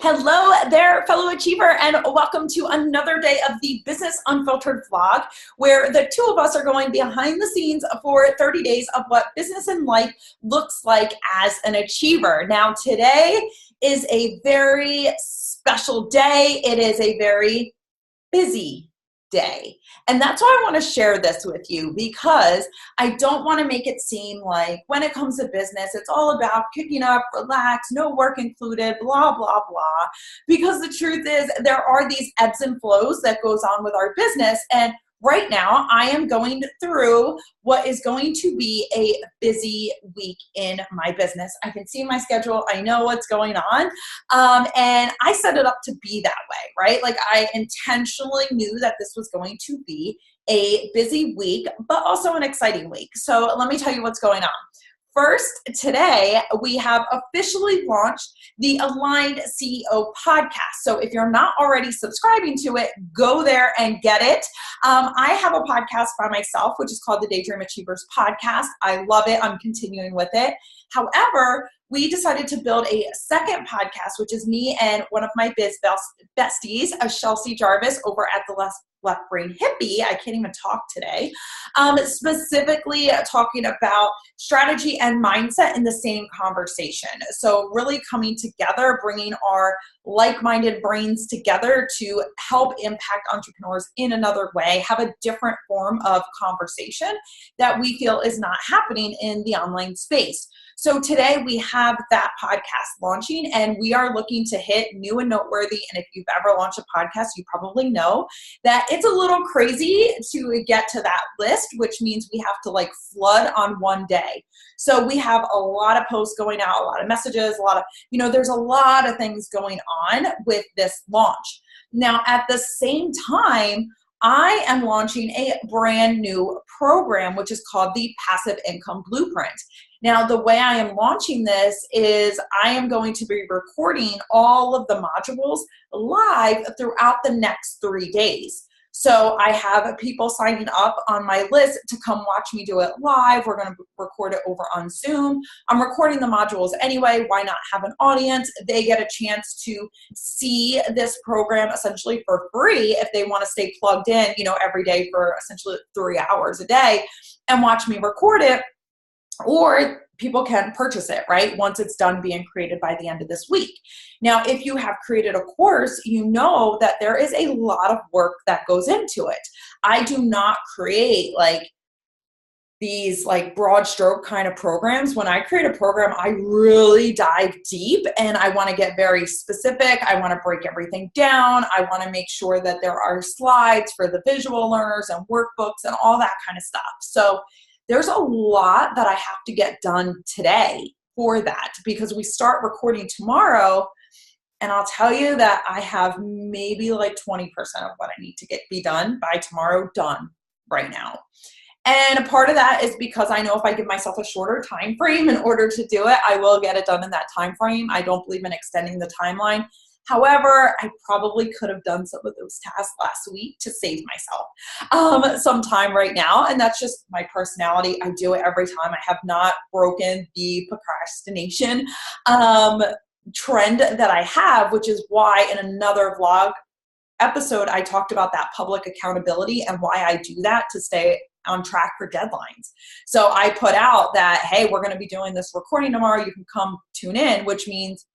Hello there, fellow achiever, and welcome to another day of the Business Unfiltered vlog, where the two of us are going behind the scenes for 30 days of what business and life looks like as an achiever. Now, today is a very special day. It is a very busy day. And that's why I want to share this with you, because I don't want to make it seem like when it comes to business, it's all about kicking up, relax, no work included, blah, blah, blah. Because the truth is there are these ebbs and flows that goes on with our business. And right now, I am going through what is going to be a busy week in my business. I can see my schedule. I know what's going on. And I set it up to be that way, right? Like I intentionally knew that this was going to be a busy week, but also an exciting week. So let me tell you what's going on. First, today we have officially launched the Aligned CEO podcast. So if you're not already subscribing to it, go there and get it. I have a podcast by myself, which is called the Daydream Achievers Podcast. I love it. I'm continuing with it. However, we decided to build a second podcast, which is me and one of my biz besties, Chelsea Jarvis, over at the Left Brain Hippie. I can't even talk today. Specifically talking about strategy and mindset in the same conversation. So really coming together, bringing our like-minded brains together to help impact entrepreneurs in another way, have a different form of conversation that we feel is not happening in the online space. So today we have that podcast launching, and we are looking to hit new and noteworthy. And if you've ever launched a podcast, you probably know that it's a little crazy to get to that list, which means we have to like flood on one day. So we have a lot of posts going out, a lot of messages, a lot of, there's a lot of things going on with this launch. Now, at the same time, I am launching a brand new program, which is called the Passive Income Blueprint. Now, the way I am launching this is I am going to be recording all of the modules live throughout the next 3 days. So I have people signing up on my list to come watch me do it live. We're going to record it over on Zoom. I'm recording the modules anyway. Why not have an audience? They get a chance to see this program essentially for free if they want to stay plugged in, every day for essentially 3 hours a day and watch me record it. Or people can purchase it, right, once it's done being created by the end of this week. Now, if you have created a course, you know that there is a lot of work that goes into it. I do not create like these like broad stroke kind of programs. When I create a program, I really dive deep and I want to get very specific. I want to break everything down. I want to make sure that there are slides for the visual learners and workbooks and all that kind of stuff. So there's a lot that I have to get done today for that, because we start recording tomorrow, and I'll tell you that I have maybe like 20% of what I need to be done by tomorrow done right now. And a part of that is because I know if I give myself a shorter time frame in order to do it, I will get it done in that time frame. I don't believe in extending the timeline. However, I probably could have done some of those tasks last week to save myself some time right now. And that's just my personality. I do it every time. I have not broken the procrastination trend that I have, which is why in another vlog episode, I talked about that public accountability and why I do that to stay on track for deadlines. So I put out that, hey, we're going to be doing this recording tomorrow. You can come tune in, which means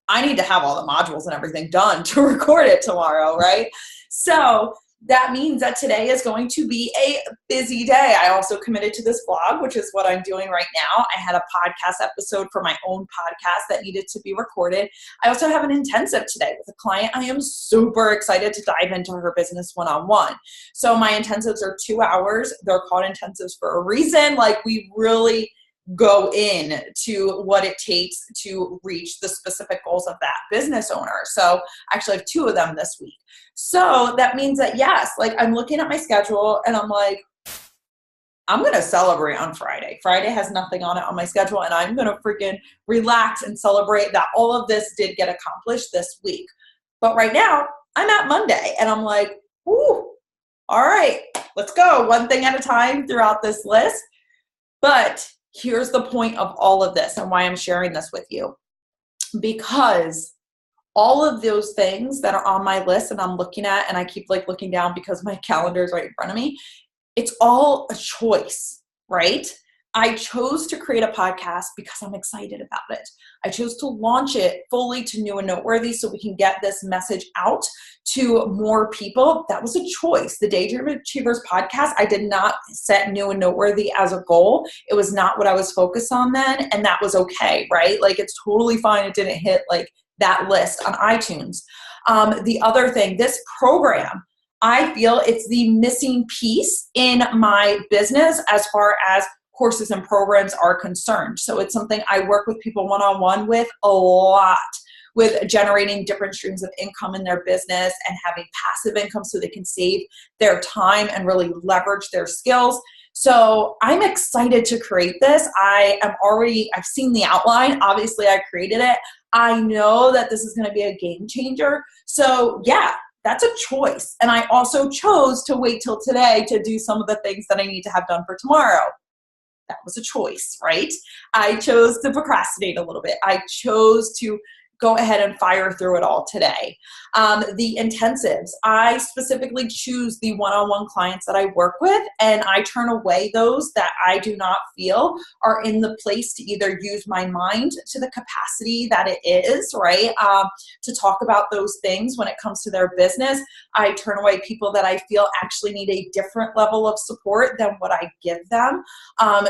I need to have all the modules and everything done to record it tomorrow, right? So that means that today is going to be a busy day. I also committed to this vlog, which is what I'm doing right now. I had a podcast episode for my own podcast that needed to be recorded. I also have an intensive today with a client. I am super excited to dive into her business one-on-one. So my intensives are 2 hours. They're called intensives for a reason. Like we really go in to what it takes to reach the specific goals of that business owner. So I actually have 2 of them this week. So that means that, yes, like I'm looking at my schedule and I'm like, I'm going to celebrate on Friday. Friday has nothing on it on my schedule, and I'm going to freaking relax and celebrate that all of this did get accomplished this week. But right now I'm at Monday and I'm like, ooh, all right, let's go one thing at a time throughout this list. But here's the point of all of this and why I'm sharing this with you. Because all of those things that are on my list and I'm looking at, and I keep like looking down because my calendar is right in front of me, it's all a choice, right? I chose to create a podcast because I'm excited about it. I chose to launch it fully to New and Noteworthy so we can get this message out to more people. That was a choice. The Daydream Achievers podcast, I did not set New and Noteworthy as a goal. It was not what I was focused on then, and that was okay, right? Like, it's totally fine. It didn't hit like that list on iTunes. The other thing, this program, I feel it's the missing piece in my business as far as courses and programs are concerned. So it's something I work with people one-on-one with a lot, with generating different streams of income in their business and having passive income so they can save their time and really leverage their skills. So I'm excited to create this. I've seen the outline. Obviously, I created it. I know that this is going to be a game changer. So yeah, that's a choice. And I also chose to wait till today to do some of the things that I need to have done for tomorrow. That was a choice, right? I chose to procrastinate a little bit. I chose to go ahead and fire through it all today. The intensives, I specifically choose the one-on-one clients that I work with, and I turn away those that I do not feel are in the place to either use my mind to the capacity that it is, right? To talk about those things when it comes to their business. I turn away people that I feel actually need a different level of support than what I give them.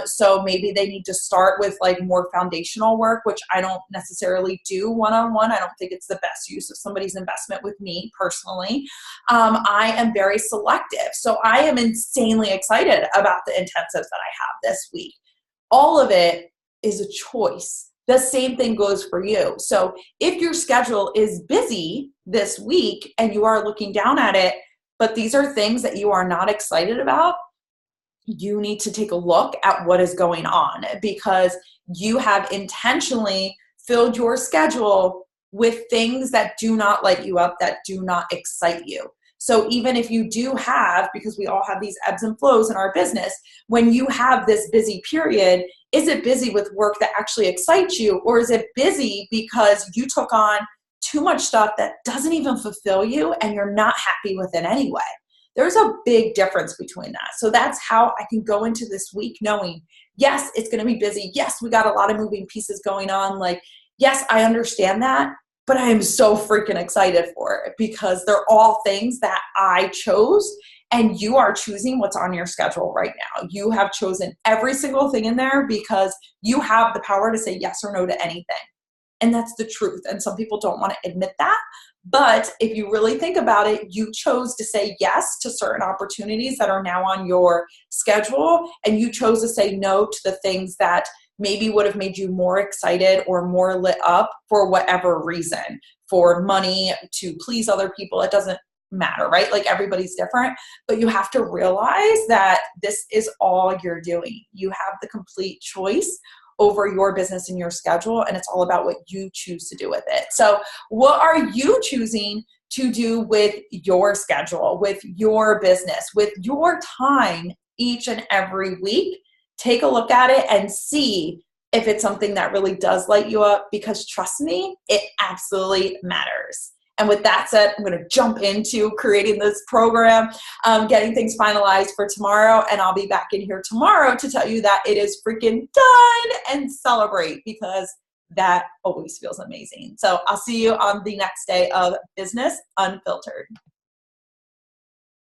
So maybe they need to start with like more foundational work, which I don't necessarily do one-on-one. I don't think it's the best use of somebody's investment with me personally. I am very selective. So I am insanely excited about the intensives that I have this week. All of it is a choice. The same thing goes for you. So if your schedule is busy this week and you are looking down at it, but these are things that you are not excited about, you need to take a look at what is going on, because you have intentionally filled your schedule with things that do not light you up, that do not excite you. So even if you do have, because we all have these ebbs and flows in our business, when you have this busy period, is it busy with work that actually excites you, or is it busy because you took on too much stuff that doesn't even fulfill you and you're not happy with it anyway? There's a big difference between that. So that's how I can go into this week knowing, yes, it's going to be busy. Yes, we got a lot of moving pieces going on. Like, yes, I understand that, but I am so freaking excited for it because they're all things that I chose, and you are choosing what's on your schedule right now. You have chosen every single thing in there because you have the power to say yes or no to anything. And that's the truth. And some people don't want to admit that. But if you really think about it, you chose to say yes to certain opportunities that are now on your schedule, and you chose to say no to the things that maybe would have made you more excited or more lit up for whatever reason, for money, to please other people. It doesn't matter, right? Like, everybody's different, but you have to realize that this is all you're doing. You have the complete choice over your business and your schedule, and it's all about what you choose to do with it. So what are you choosing to do with your schedule, with your business, with your time each and every week? Take a look at it and see if it's something that really does light you up, because trust me, it absolutely matters. And with that said, I'm going to jump into creating this program, getting things finalized for tomorrow. And I'll be back in here tomorrow to tell you that it is freaking done and celebrate, because that always feels amazing. So I'll see you on the next day of Business Unfiltered.